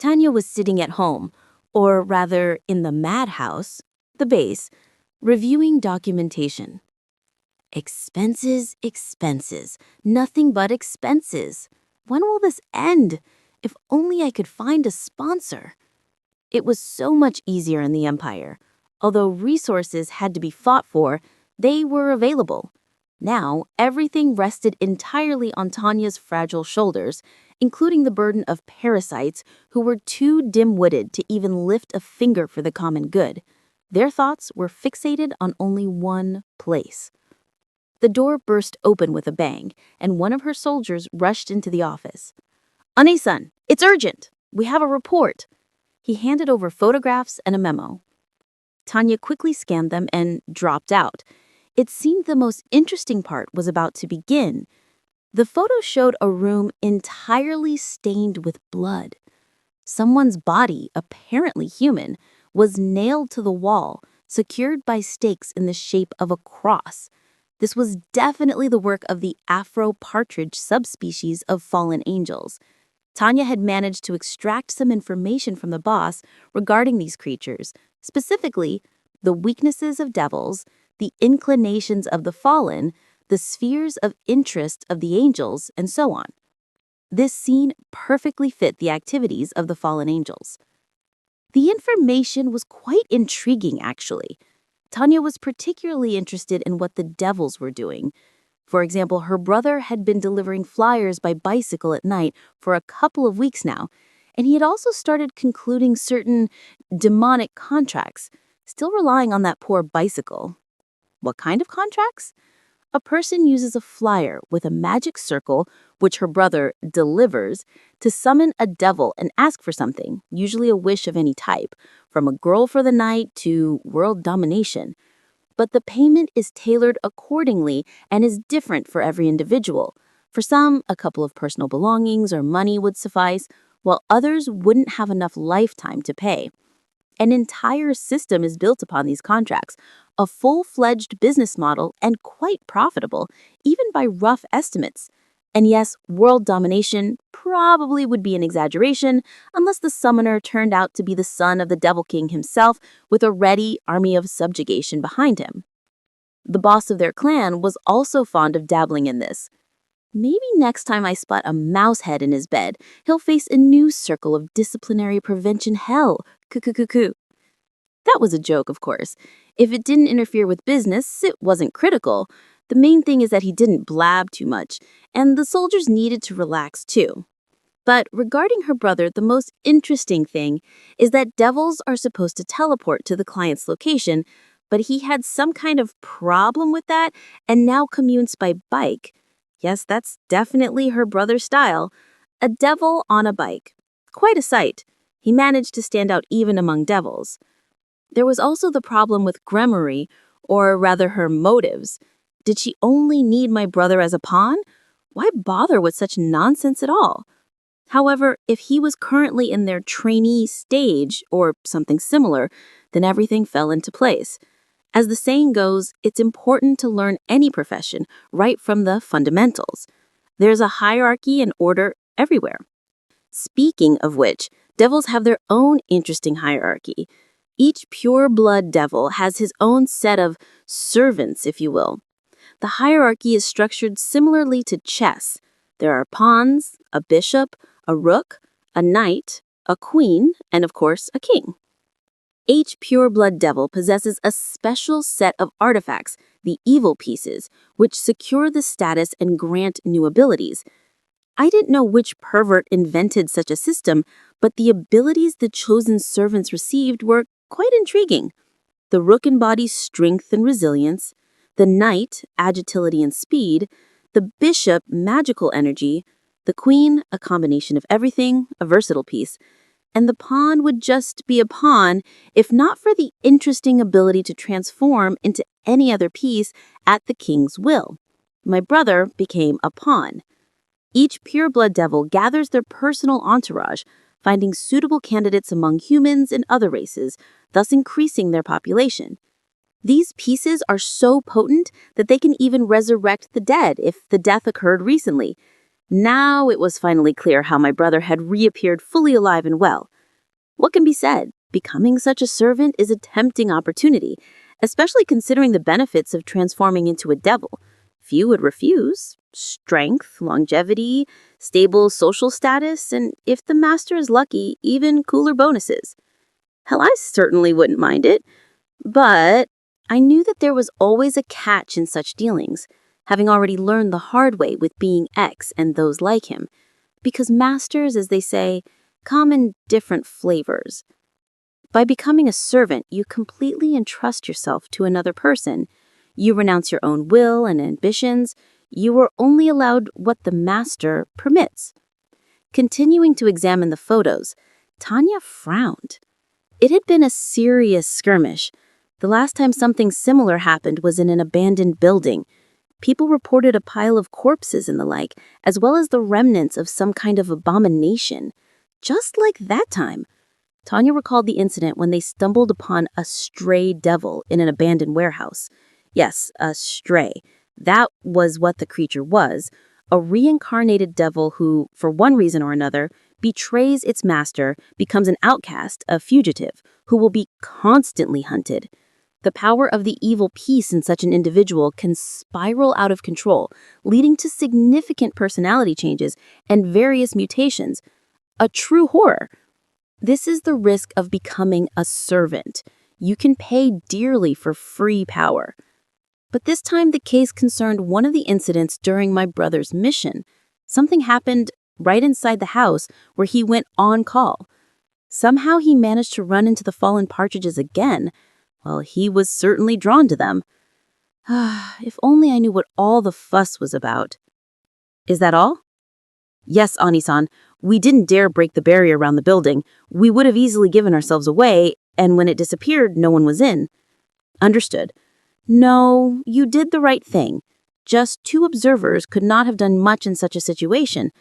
Tanya was sitting at home, or rather in the madhouse, the base, reviewing documentation. Expenses, expenses, nothing but expenses. When will this end? If only I could find a sponsor. It was so much easier in the Empire. Although resources had to be fought for, they were available. Now, everything rested entirely on Tanya's fragile shoulders, including the burden of parasites who were too dim-witted to even lift a finger for the common good. Their thoughts were fixated on only one place. The door burst open with a bang, and one of her soldiers rushed into the office. "Ane-san, it's urgent! We have a report!" He handed over photographs and a memo. Tanya quickly scanned them and dropped out. It seemed the most interesting part was about to begin. The photo showed a room entirely stained with blood. Someone's body, apparently human, was nailed to the wall, secured by stakes in the shape of a cross. This was definitely the work of the Afro-partridge subspecies of fallen angels. Tanya had managed to extract some information from the boss regarding these creatures, specifically the weaknesses of devils, the inclinations of the fallen, the spheres of interest of the angels, and so on. This scene perfectly fit the activities of the fallen angels. The information was quite intriguing, actually. Tanya was particularly interested in what the devils were doing. For example, her brother had been delivering flyers by bicycle at night for a couple of weeks now, and he had also started concluding certain demonic contracts, still relying on that poor bicycle. What kind of contracts? A person uses a flyer with a magic circle, which her brother delivers, to summon a devil and ask for something, usually a wish of any type, from a girl for the night to world domination. But the payment is tailored accordingly and is different for every individual. For some, a couple of personal belongings or money would suffice, while others wouldn't have enough lifetime to pay. An entire system is built upon these contracts, a full-fledged business model and quite profitable, even by rough estimates. And yes, world domination probably would be an exaggeration unless the summoner turned out to be the son of the Devil King himself with a ready army of subjugation behind him. The boss of their clan was also fond of dabbling in this. Maybe next time I spot a mouse head in his bed, he'll face a new circle of disciplinary prevention hell. Cuckoo. That was a joke, of course. If it didn't interfere with business, it wasn't critical. The main thing is that he didn't blab too much, and the soldiers needed to relax too. But regarding her brother, the most interesting thing is that devils are supposed to teleport to the client's location, but he had some kind of problem with that and now communes by bike. Yes, that's definitely her brother's style. A devil on a bike. Quite a sight. He managed to stand out even among devils. There was also the problem with Gremory, or rather her motives. Did she only need my brother as a pawn? Why bother with such nonsense at all? However, if he was currently in their trainee stage, or something similar, then everything fell into place. As the saying goes, it's important to learn any profession right from the fundamentals. There's a hierarchy and order everywhere. Speaking of which, devils have their own interesting hierarchy. Each pure-blood devil has his own set of servants, if you will. The hierarchy is structured similarly to chess. There are pawns, a bishop, a rook, a knight, a queen, and of course, a king. Each pure-blood devil possesses a special set of artifacts, the evil pieces, which secure the status and grant new abilities. I didn't know which pervert invented such a system, but the abilities the chosen servants received were quite intriguing. The rook embodies strength and resilience, the knight, agility and speed, the bishop, magical energy, the queen, a combination of everything, a versatile piece, and the pawn would just be a pawn if not for the interesting ability to transform into any other piece at the king's will. My brother became a pawn. Each pure-blood devil gathers their personal entourage, finding suitable candidates among humans and other races, thus increasing their population. These pieces are so potent that they can even resurrect the dead if the death occurred recently. Now it was finally clear how my brother had reappeared fully alive and well. What can be said? Becoming such a servant is a tempting opportunity, especially considering the benefits of transforming into a devil. Few would refuse. Strength, longevity, stable social status, and if the master is lucky, even cooler bonuses. Hell, I certainly wouldn't mind it. But I knew that there was always a catch in such dealings, having already learned the hard way with being X and those like him, because masters, as they say, come in different flavors. By becoming a servant, you completely entrust yourself to another person. You renounce your own will and ambitions. You are only allowed what the master permits. Continuing to examine the photos, Tanya frowned. It had been a serious skirmish. The last time something similar happened was in an abandoned building. People reported a pile of corpses and the like, as well as the remnants of some kind of abomination. Just like that time. Tanya recalled the incident when they stumbled upon a stray devil in an abandoned warehouse. Yes, a stray. That was what the creature was, a reincarnated devil who, for one reason or another, betrays its master, becomes an outcast, a fugitive, who will be constantly hunted. The power of the evil piece in such an individual can spiral out of control, leading to significant personality changes and various mutations. A true horror. This is the risk of becoming a servant. You can pay dearly for free power. But this time the case concerned one of the incidents during my brother's mission. Something happened right inside the house where he went on call. Somehow he managed to run into the fallen partridges again. Well, he was certainly drawn to them. If only I knew what all the fuss was about. Is that all? Yes, Ani-san. We didn't dare break the barrier around the building. We would have easily given ourselves away, and when it disappeared, no one was in. Understood. No, you did the right thing. Just 2 observers could not have done much in such a situation.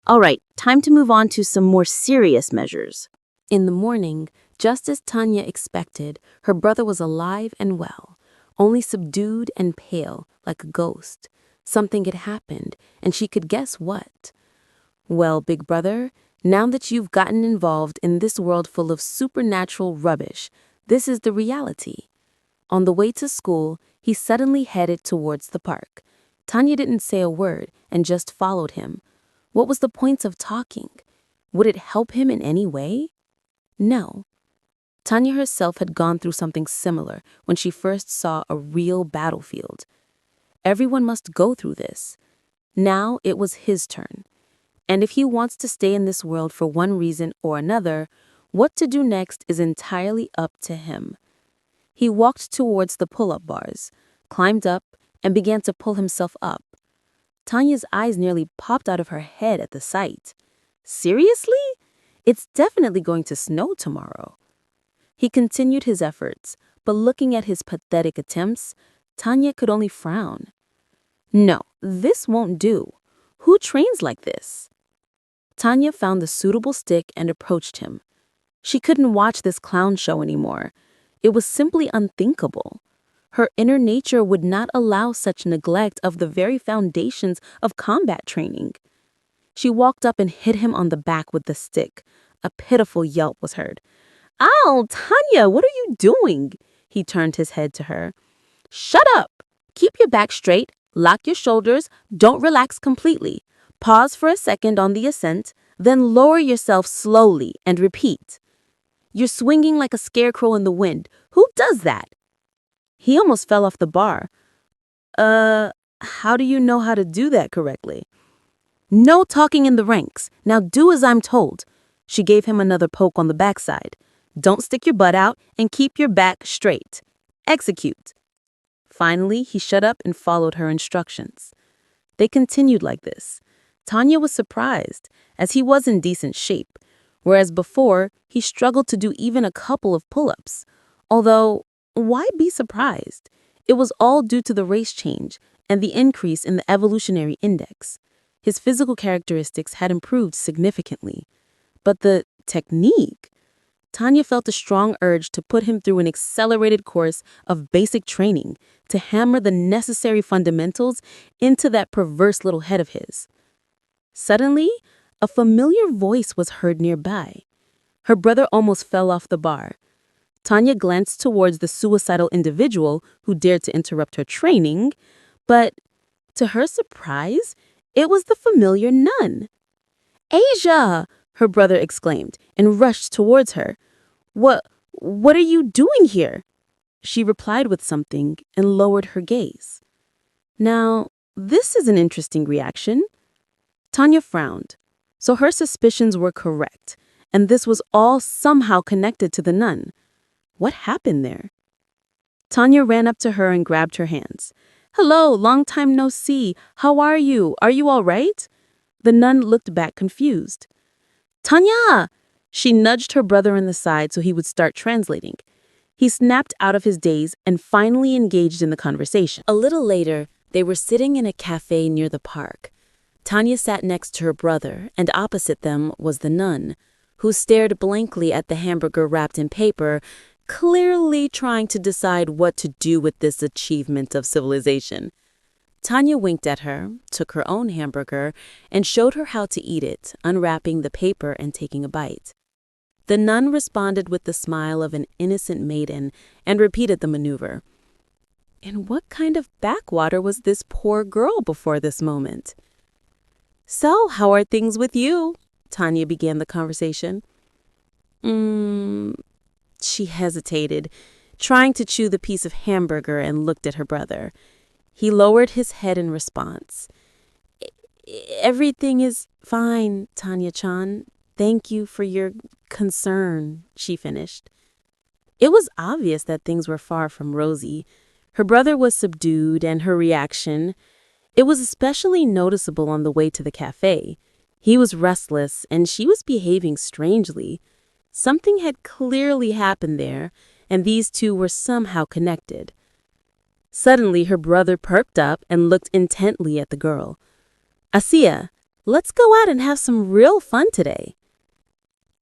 All right, time to move on to some more serious measures. In the morning, just as Tanya expected, her brother was alive and well, only subdued and pale, like a ghost. Something had happened, and she could guess what. Well, big brother, now that you've gotten involved in this world full of supernatural rubbish, this is the reality. On the way to school, he suddenly headed towards the park. Tanya didn't say a word and just followed him. What was the point of talking? Would it help him in any way? No. Tanya herself had gone through something similar when she first saw a real battlefield. Everyone must go through this. Now it was his turn. And if he wants to stay in this world for one reason or another, what to do next is entirely up to him. He walked towards the pull-up bars, climbed up, and began to pull himself up. Tanya's eyes nearly popped out of her head at the sight. Seriously? It's definitely going to snow tomorrow. He continued his efforts, but looking at his pathetic attempts, Tanya could only frown. No, this won't do. Who trains like this? Tanya found the suitable stick and approached him. She couldn't watch this clown show anymore. It was simply unthinkable. Her inner nature would not allow such neglect of the very foundations of combat training. She walked up and hit him on the back with the stick. A pitiful yelp was heard. Ow, Tanya, what are you doing? He turned his head to her. Shut up! Keep your back straight, lock your shoulders, don't relax completely. Pause for a second on the ascent, then lower yourself slowly and repeat. You're swinging like a scarecrow in the wind. Who does that? He almost fell off the bar. How do you know how to do that correctly? No talking in the ranks. Now do as I'm told. She gave him another poke on the backside. Don't stick your butt out and keep your back straight. Execute. Finally, he shut up and followed her instructions. They continued like this. Tanya was surprised, as he was in decent shape, whereas before, he struggled to do even a couple of pull-ups. Although, why be surprised? It was all due to the race change and the increase in the evolutionary index. His physical characteristics had improved significantly. But the technique? Tanya felt a strong urge to put him through an accelerated course of basic training to hammer the necessary fundamentals into that perverse little head of his. Suddenly, a familiar voice was heard nearby. Her brother almost fell off the bar. Tanya glanced towards the suicidal individual who dared to interrupt her training, but to her surprise, it was the familiar nun. Asia! Her brother exclaimed and rushed towards her. What are you doing here? She replied with something and lowered her gaze. Now, this is an interesting reaction. Tanya frowned. So her suspicions were correct, and this was all somehow connected to the nun. What happened there? Tanya ran up to her and grabbed her hands. Hello, long time no see. How are you? Are you all right? The nun looked back confused. Tanya! She nudged her brother in the side so he would start translating. He snapped out of his daze and finally engaged in the conversation. A little later, they were sitting in a cafe near the park. Tanya sat next to her brother, and opposite them was the nun, who stared blankly at the hamburger wrapped in paper, clearly trying to decide what to do with this achievement of civilization. Tanya winked at her, took her own hamburger, and showed her how to eat it, unwrapping the paper and taking a bite. The nun responded with the smile of an innocent maiden and repeated the maneuver. In what kind of backwater was this poor girl before this moment? So, how are things with you? Tanya began the conversation. She hesitated, trying to chew the piece of hamburger, and looked at her brother. He lowered his head in response. Everything is fine, Tanya-chan. Thank you for your concern, she finished. It was obvious that things were far from rosy. Her brother was subdued, and her reaction, it was especially noticeable on the way to the cafe. He was restless, and she was behaving strangely. Something had clearly happened there, and these two were somehow connected. Suddenly, her brother perked up and looked intently at the girl. Asiya, let's go out and have some real fun today.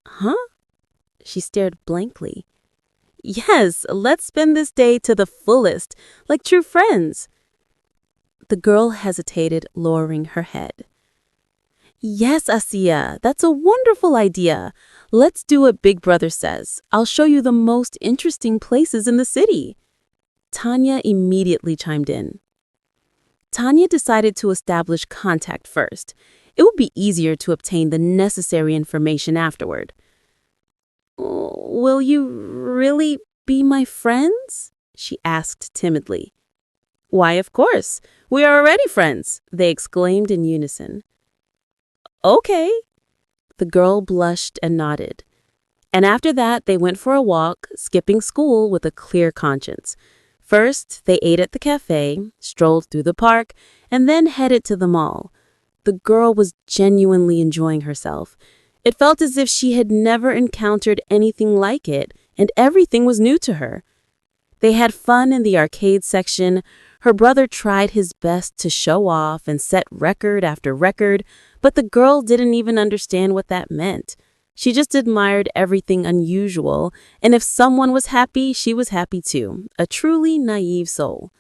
Huh? She stared blankly. Yes, let's spend this day to the fullest, like true friends. The girl hesitated, lowering her head. Yes, Asiya, that's a wonderful idea. Let's do what Big Brother says. I'll show you the most interesting places in the city. Tanya immediately chimed in. Tanya decided to establish contact first. It would be easier to obtain the necessary information afterward. Will you really be my friends? She asked timidly. Why, of course. We are already friends, they exclaimed in unison. Okay. The girl blushed and nodded. And after that, they went for a walk, skipping school with a clear conscience. First, they ate at the cafe, strolled through the park, and then headed to the mall. The girl was genuinely enjoying herself. It felt as if she had never encountered anything like it, and everything was new to her. They had fun in the arcade section. Her brother tried his best to show off and set record after record, but the girl didn't even understand what that meant. She just admired everything unusual, and if someone was happy, she was happy too. A truly naive soul.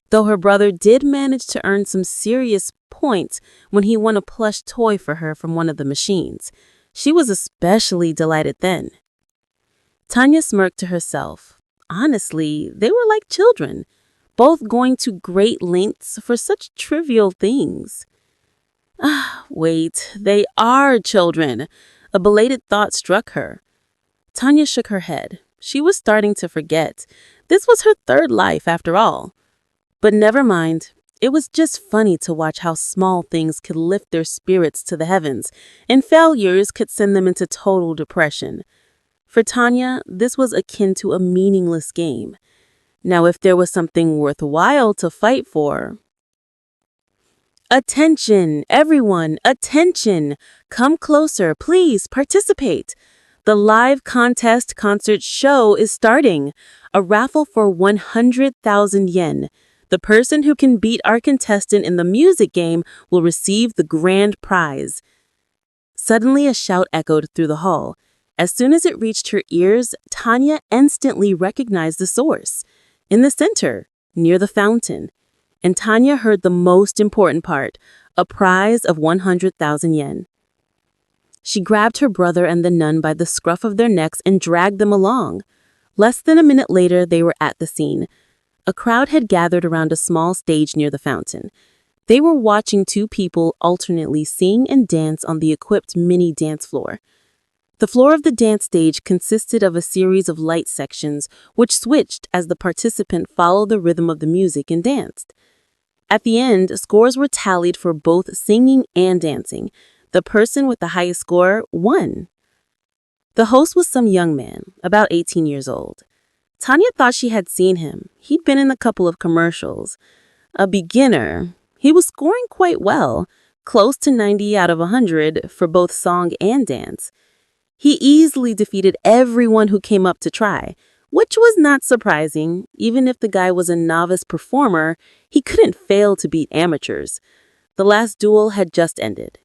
Though her brother did manage to earn some serious points when he won a plush toy for her from one of the machines. She was especially delighted then. Tanya smirked to herself. Honestly, they were like children, both going to great lengths for such trivial things. Wait, they are children. A belated thought struck her. Tanya shook her head. She was starting to forget. This was her third life, after all. But never mind. It was just funny to watch how small things could lift their spirits to the heavens, and failures could send them into total depression. For Tanya, this was akin to a meaningless game. Now, if there was something worthwhile to fight for... Attention, everyone, attention! Come closer, please, participate. The live contest concert show is starting. A raffle for 100,000 yen. The person who can beat our contestant in the music game will receive the grand prize. Suddenly, a shout echoed through the hall. As soon as it reached her ears, Tanya instantly recognized the source. In the center, near the fountain. And Tanya heard the most important part, a prize of 100,000 yen. She grabbed her brother and the nun by the scruff of their necks and dragged them along. Less than a minute later, they were at the scene. A crowd had gathered around a small stage near the fountain. They were watching two people alternately sing and dance on the equipped mini dance floor. The floor of the dance stage consisted of a series of light sections which switched as the participant followed the rhythm of the music and danced. At the end, scores were tallied for both singing and dancing. The person with the highest score won. The host was some young man, about 18 years old. Tanya thought she had seen him. He'd been in a couple of commercials. A beginner. He was scoring quite well, close to 90 out of 100 for both song and dance. He easily defeated everyone who came up to try, which was not surprising. Even if the guy was a novice performer, he couldn't fail to beat amateurs. The last duel had just ended.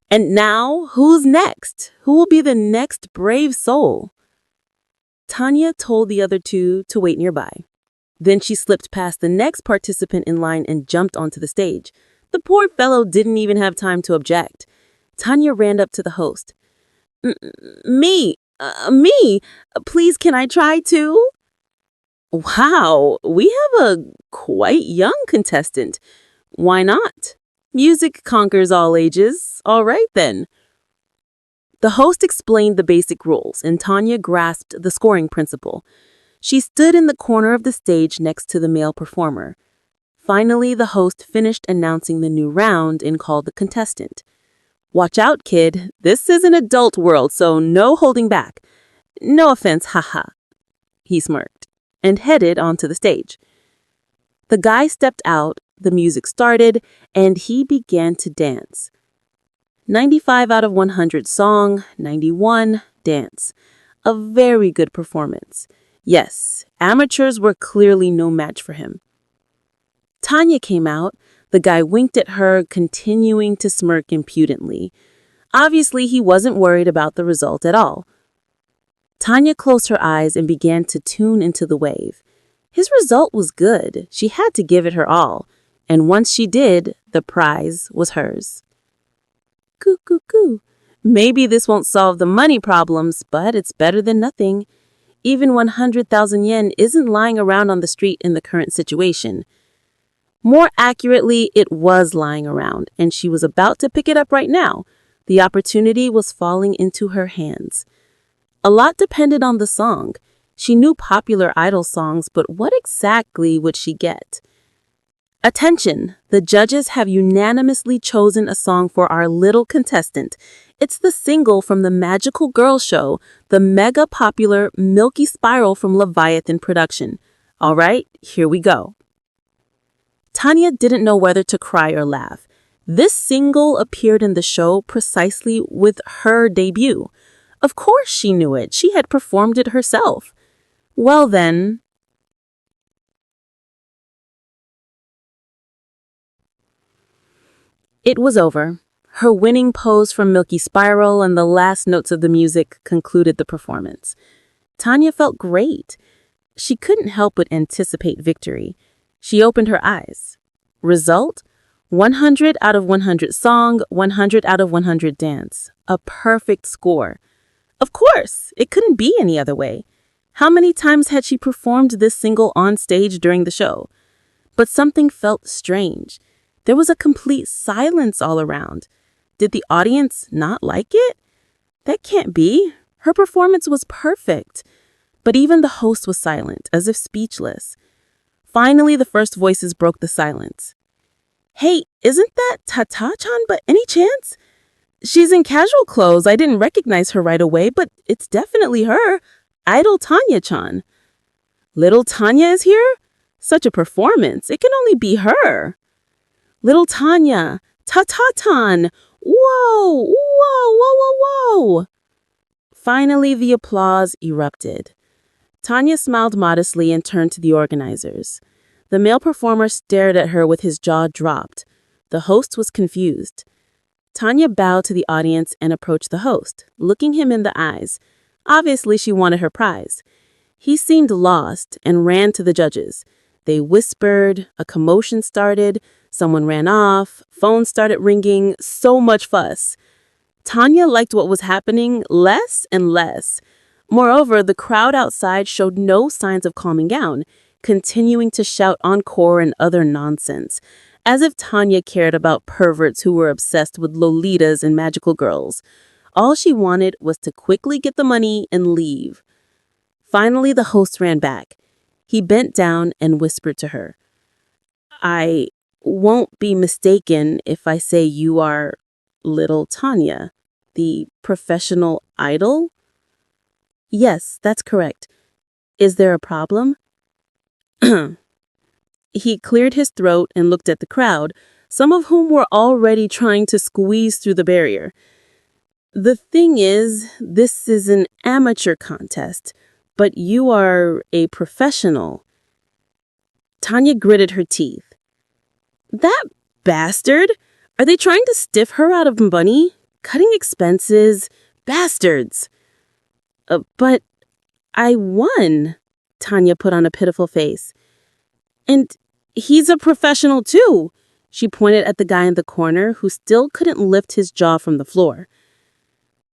And now, who's next? Who will be the next brave soul? Tanya told the other two to wait nearby. Then she slipped past the next participant in line and jumped onto the stage. The poor fellow didn't even have time to object. Tanya ran up to the host. Me, please can I try too? Wow, we have a quite young contestant. Why not? Music conquers all ages. All right then. The host explained the basic rules, and Tanya grasped the scoring principle. She stood in the corner of the stage next to the male performer. Finally, the host finished announcing the new round and called the contestant. Watch out, kid. This is an adult world, so no holding back. No offense, haha. He smirked and headed onto the stage. The guy stepped out, the music started, and he began to dance. 95 out of 100 song, 91 dance. A very good performance. Yes, amateurs were clearly no match for him. Tanya came out. The guy winked at her, continuing to smirk impudently. Obviously, he wasn't worried about the result at all. Tanya closed her eyes and began to tune into the wave. His result was good. She had to give it her all. And once she did, the prize was hers. Coo, coo, coo. Maybe this won't solve the money problems, but it's better than nothing. Even 100,000 yen isn't lying around on the street in the current situation. More accurately, it was lying around, and she was about to pick it up right now. The opportunity was falling into her hands. A lot depended on the song. She knew popular idol songs, but what exactly would she get? Attention! The judges have unanimously chosen a song for our little contestant. It's the single from the Magical Girl show, the mega popular Milky Spiral from Leviathan production. All right, here we go. Tanya didn't know whether to cry or laugh. This single appeared in the show precisely with her debut. Of course she knew it. She had performed it herself. Well then. It was over. Her winning pose from Milky Spiral and the last notes of the music concluded the performance. Tanya felt great. She couldn't help but anticipate victory. She opened her eyes. Result? 100 out of 100 song, 100 out of 100 dance. A perfect score. Of course, it couldn't be any other way. How many times had she performed this single on stage during the show? But something felt strange. There was a complete silence all around. Did the audience not like it? That can't be. Her performance was perfect. But even the host was silent, as if speechless. Finally, the first voices broke the silence. Hey, isn't that Tata-chan by any chance? She's in casual clothes. I didn't recognize her right away, but it's definitely her. Idol Tanya-chan. Little Tanya is here? Such a performance. It can only be her. Little Tanya. Tata-chan. Whoa, whoa, whoa, whoa, whoa. Finally, the applause erupted. Tanya smiled modestly and turned to the organizers. The male performer stared at her with his jaw dropped. The host was confused. Tanya bowed to the audience and approached the host, looking him in the eyes. Obviously, she wanted her prize. He seemed lost and ran to the judges. They whispered, a commotion started. Someone ran off, phones started ringing, so much fuss. Tanya liked what was happening less and less. Moreover, the crowd outside showed no signs of calming down, continuing to shout encore and other nonsense, as if Tanya cared about perverts who were obsessed with Lolitas and magical girls. All she wanted was to quickly get the money and leave. Finally, the host ran back. He bent down and whispered to her, "I won't be mistaken if I say you are little Tanya, the professional idol?" "Yes, that's correct. Is there a problem?" He cleared his throat and looked at the crowd, some of whom were already trying to squeeze through the barrier. "The thing is, this is an amateur contest, but you are a professional." Tanya gritted her teeth. "That bastard! Are they trying to stiff her out of money? Cutting expenses? Bastards!" But I won," Tanya put on a pitiful face. "And he's a professional too." She pointed at the guy in the corner who still couldn't lift his jaw from the floor.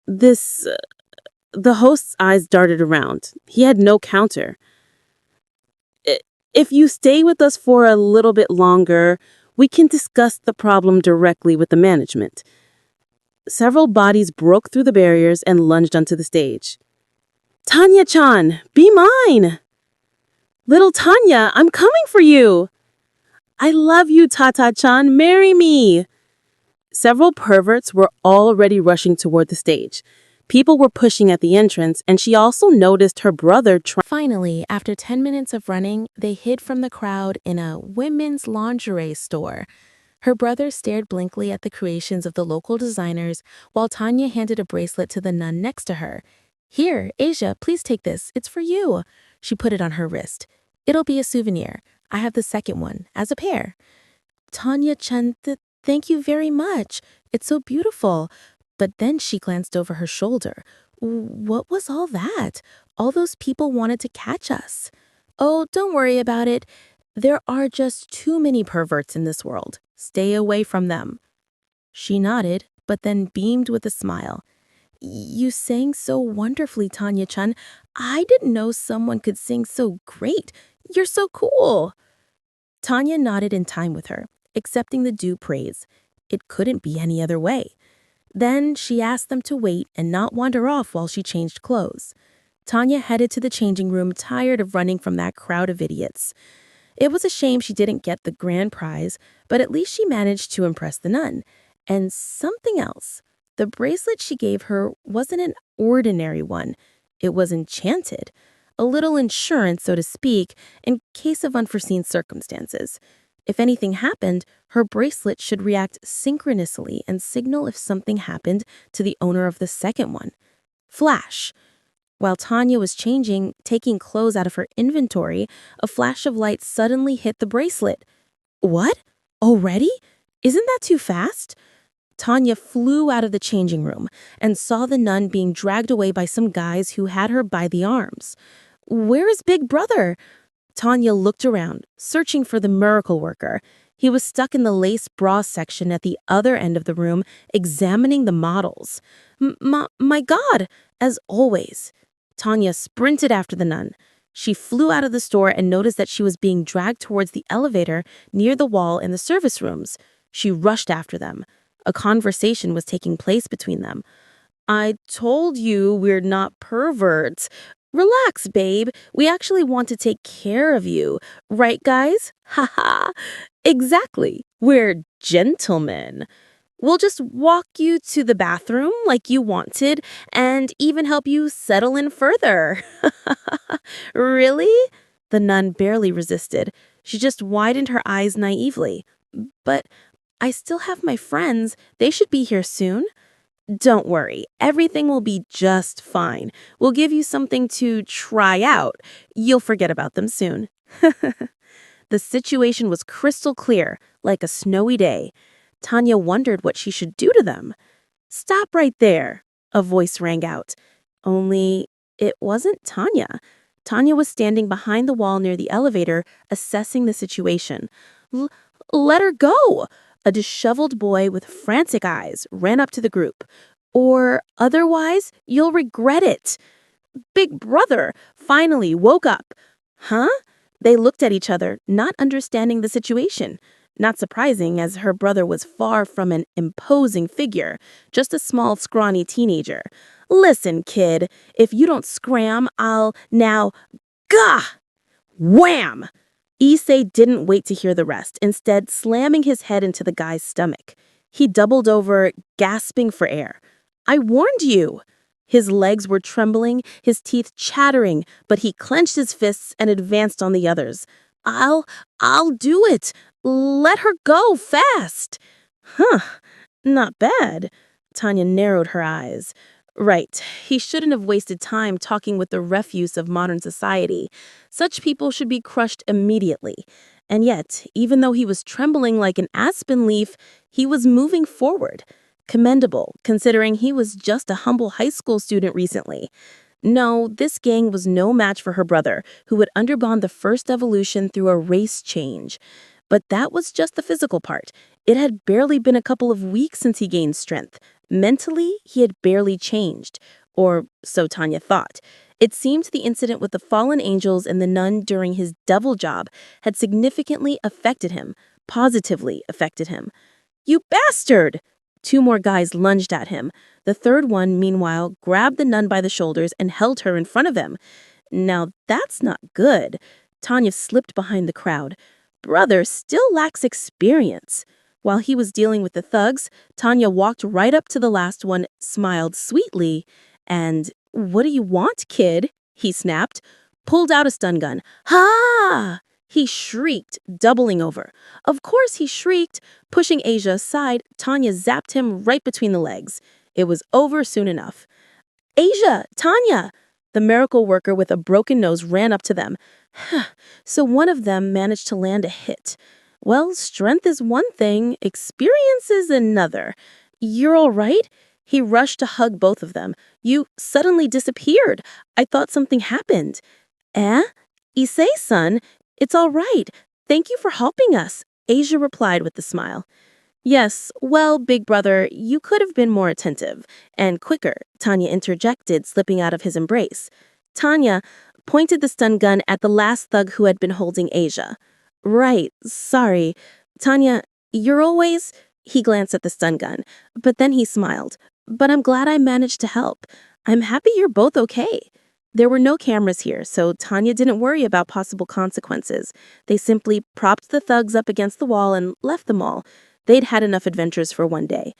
The host's eyes darted around. He had no counter. "If you stay with us for a little bit longer, we can discuss the problem directly with the management." Several bodies broke through the barriers and lunged onto the stage. "Tanya-chan, be mine! Little Tanya, I'm coming for you! I love you, Tata-chan, marry me!" Several perverts were already rushing toward the stage. People were pushing at the entrance, and she also noticed her brother Finally, after 10 minutes of running, they hid from the crowd in a women's lingerie store. Her brother stared blankly at the creations of the local designers while Tanya handed a bracelet to the nun next to her. "Here, Asia, please take this. It's for you." She put it on her wrist. "It'll be a souvenir. I have the second one, as a pair." "Tanya-chan, thank you very much. It's so beautiful." But then she glanced over her shoulder. What was all that? All those people wanted to catch us. "Oh, don't worry about it. There are just too many perverts in this world. Stay away from them." She nodded, but then beamed with a smile. "You sang so wonderfully, Tanya-chan. I didn't know someone could sing so great. You're so cool." Tanya nodded in time with her, accepting the due praise. It couldn't be any other way. Then she asked them to wait and not wander off while she changed clothes. Tanya headed to the changing room, tired of running from that crowd of idiots. It was a shame she didn't get the grand prize, but at least she managed to impress the nun. And something else. The bracelet she gave her wasn't an ordinary one. It was enchanted. A little insurance, so to speak, in case of unforeseen circumstances. If anything happened, her bracelet should react synchronously and signal if something happened to the owner of the second one. Flash. While Tanya was changing, taking clothes out of her inventory, a flash of light suddenly hit the bracelet. "What? Already? Isn't that too fast?" Tanya flew out of the changing room and saw the nun being dragged away by some guys who had her by the arms. "Where is Big Brother?" Tanya looked around, searching for the miracle worker. He was stuck in the lace bra section at the other end of the room, examining the models. My God, as always. Tanya sprinted after the nun. She flew out of the store and noticed that she was being dragged towards the elevator near the wall in the service rooms. She rushed after them. A conversation was taking place between them. "I told you we're not perverts. Relax, babe. We actually want to take care of you. Right, guys? Haha. Exactly. We're gentlemen. We'll just walk you to the bathroom like you wanted and even help you settle in further." "Really?" The nun barely resisted. She just widened her eyes naively. "But I still have my friends. They should be here soon." "Don't worry, everything will be just fine. We'll give you something to try out. You'll forget about them soon." The situation was crystal clear, like a snowy day. Tanya wondered what she should do to them. "Stop right there," a voice rang out. Only it wasn't Tanya. Tanya was standing behind the wall near the elevator, assessing the situation. Let her go! A disheveled boy with frantic eyes ran up to the group. Or otherwise, you'll regret it. Big Brother finally woke up. Huh? They looked at each other, not understanding the situation. Not surprising, as her brother was far from an imposing figure, just a small, scrawny teenager. Listen, kid, if you don't scram, I'll now. Gah! Wham! Issei didn't wait to hear the rest, instead slamming his head into the guy's stomach. He doubled over, gasping for air. I warned you! His legs were trembling, his teeth chattering, but he clenched his fists and advanced on the others. I'll do it! Let her go, fast! Huh, not bad. Tanya narrowed her eyes. Right, he shouldn't have wasted time talking with the refuse of modern society. Such people should be crushed immediately. And yet, even though he was trembling like an aspen leaf, he was moving forward. Commendable, considering he was just a humble high school student recently. No, this gang was no match for her brother, who had undergone the first evolution through a race change. But that was just the physical part. It had barely been a couple of weeks since he gained strength. Mentally, he had barely changed. Or so Tanya thought. It seemed the incident with the fallen angels and the nun during his devil job had significantly affected him, positively affected him. You bastard! Two more guys lunged at him. The third one, meanwhile, grabbed the nun by the shoulders and held her in front of him. Now that's not good. Tanya slipped behind the crowd. Brother still lacks experience. While he was dealing with the thugs, Tanya walked right up to the last one, smiled sweetly, and, "What do you want, kid?" he snapped, pulled out a stun gun. Ha! He shrieked, doubling over. Of course he shrieked. Pushing Asia aside, Tanya zapped him right between the legs. It was over soon enough. Asia! Tanya! The miracle worker with a broken nose ran up to them. So one of them managed to land a hit. Well, strength is one thing, experience is another. You're all right? He rushed to hug both of them. You suddenly disappeared. I thought something happened. Eh? Issei-san, it's all right. Thank you for helping us, Asia replied with a smile. Yes, well, big brother, you could have been more attentive. And quicker, Tanya interjected, slipping out of his embrace. Tanya pointed the stun gun at the last thug who had been holding Asia. Right, sorry. Tanya, you're always... He glanced at the stun gun, but then he smiled. But I'm glad I managed to help. I'm happy you're both okay. There were no cameras here, so Tanya didn't worry about possible consequences. They simply propped the thugs up against the wall and left them all. They'd had enough adventures for one day.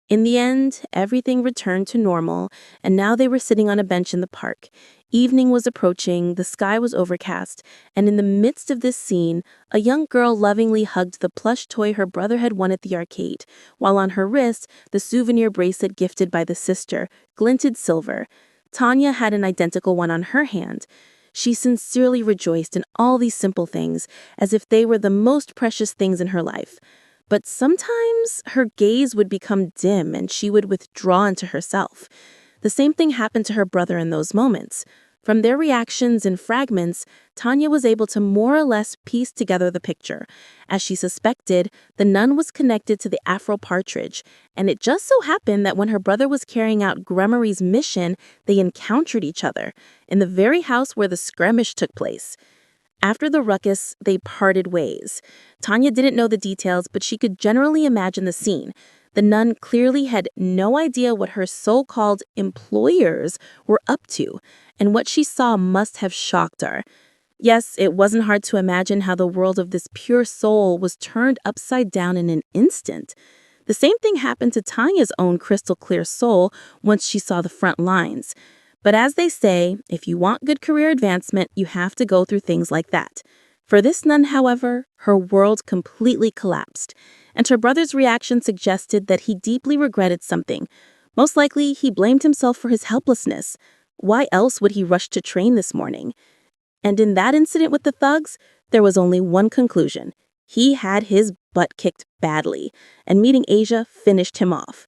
In the end, everything returned to normal, and now they were sitting on a bench in the park. Evening was approaching, the sky was overcast, and in the midst of this scene, a young girl lovingly hugged the plush toy her brother had won at the arcade, while on her wrist, the souvenir bracelet gifted by the sister glinted silver. Tanya had an identical one on her hand. She sincerely rejoiced in all these simple things, as if they were the most precious things in her life. But sometimes her gaze would become dim and she would withdraw into herself. The same thing happened to her brother in those moments. From their reactions in fragments, Tanya was able to more or less piece together the picture. As she suspected, the nun was connected to the Afro Partridge, and it just so happened that when her brother was carrying out Gremory's mission, they encountered each other in the very house where the skirmish took place. After the ruckus, they parted ways. Tanya didn't know the details, but she could generally imagine the scene. The nun clearly had no idea what her so-called employers were up to, and what she saw must have shocked her. Yes, it wasn't hard to imagine how the world of this pure soul was turned upside down in an instant. The same thing happened to Tanya's own crystal-clear soul once she saw the front lines. But as they say, if you want good career advancement, you have to go through things like that. For this nun, however, her world completely collapsed, and her brother's reaction suggested that he deeply regretted something. Most likely, he blamed himself for his helplessness. Why else would he rush to train this morning? And in that incident with the thugs, there was only one conclusion. He had his butt kicked badly, and meeting Asia finished him off.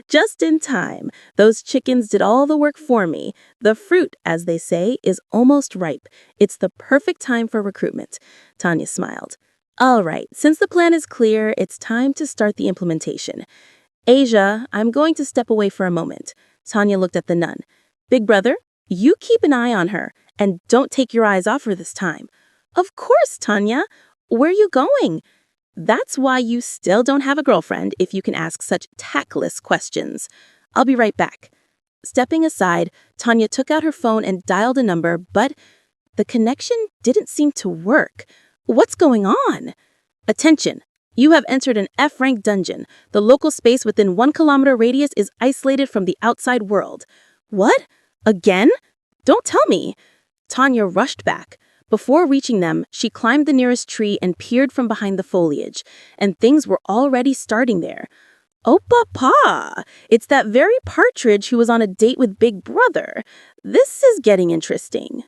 Just in time. Those chickens did all the work for me. The fruit, as they say, is almost ripe. It's the perfect time for recruitment. Tanya smiled. All right, since the plan is clear, it's time to start the implementation. Asia, I'm going to step away for a moment. Tanya looked at the nun. Big brother, you keep an eye on her, and don't take your eyes off her this time. Of course, Tanya. Where are you going? That's why you still don't have a girlfriend if you can ask such tactless questions. I'll be right back. Stepping aside, Tanya took out her phone and dialed a number, but the connection didn't seem to work. What's going on? Attention! You have entered an F-rank dungeon. The local space within 1 kilometer radius is isolated from the outside world. What? Again? Don't tell me. Tanya rushed back. Before reaching them, she climbed the nearest tree and peered from behind the foliage, and things were already starting there. Oh, papa! It's that very partridge who was on a date with Big Brother. This is getting interesting.